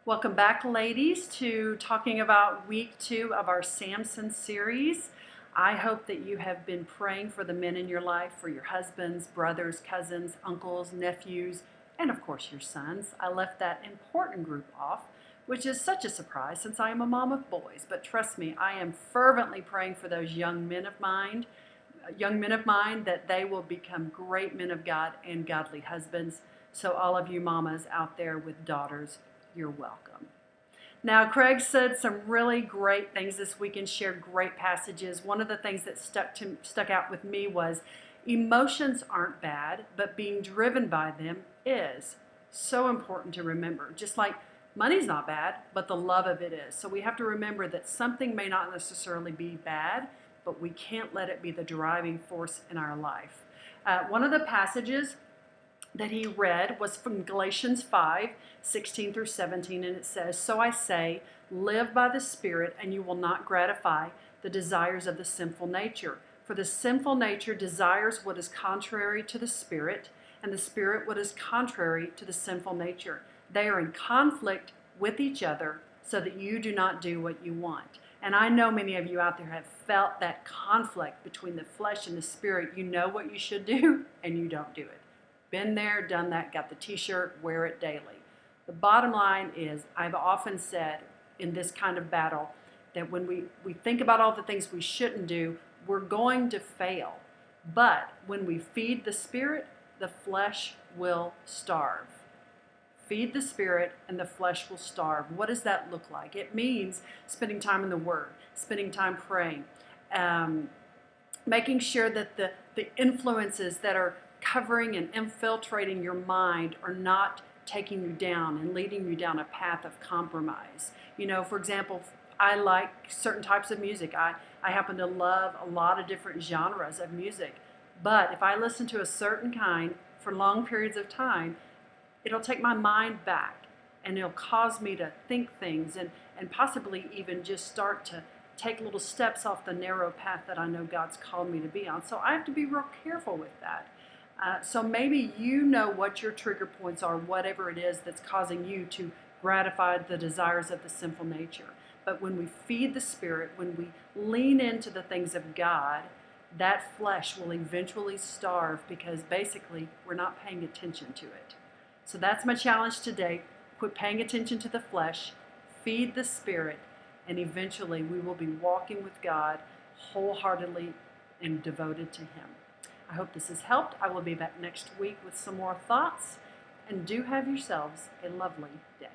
Welcome back, ladies, to talking about week 2 of our Samson series. I hope that you have been praying for the men in your life, for your husbands, brothers, cousins, uncles, nephews, and of course your sons. I left that important group off, which is such a surprise since I am a mom of boys. But trust me, I am fervently praying for those young men of mine that they will become great men of God and godly husbands. So all of you mamas out there with daughters, you're welcome. Now, Craig said some really great things this week and shared great passages. One of the things that stuck out with me was emotions aren't bad, but being driven by them is. So important to remember. Just like money's not bad, but the love of it is. So we have to remember that something may not necessarily be bad, but we can't let it be the driving force in our life. One of the passages that he read was from Galatians 5:16 through 17, and it says, "So I say, live by the Spirit, and you will not gratify the desires of the sinful nature. For the sinful nature desires what is contrary to the Spirit, and the Spirit what is contrary to the sinful nature. They are in conflict with each other, so that you do not do what you want." And I know many of you out there have felt that conflict between the flesh and the spirit. You know what you should do, and you don't do it. Been there, done that, got the t-shirt, wear it daily. The bottom line is, I've often said in this kind of battle that when we think about all the things we shouldn't do, we're going to fail. But when we feed the Spirit, the flesh will starve. Feed the Spirit and the flesh will starve. What does that look like? It means spending time in the Word, spending time praying, making sure that the influences that are covering and infiltrating your mind are not taking you down and leading you down a path of compromise. You know, for example, I like certain types of music. I happen to love a lot of different genres of music. But if I listen to a certain kind for long periods of time, it'll take my mind back and it'll cause me to think things and possibly even just start to take little steps off the narrow path that I know God's called me to be on. So I have to be real careful with that. So maybe you know what your trigger points are, whatever it is that's causing you to gratify the desires of the sinful nature. But when we feed the Spirit, when we lean into the things of God, that flesh will eventually starve because basically we're not paying attention to it. So that's my challenge today. Quit paying attention to the flesh, feed the Spirit, and eventually we will be walking with God wholeheartedly and devoted to Him. I hope this has helped. I will be back next week with some more thoughts, and do have yourselves a lovely day.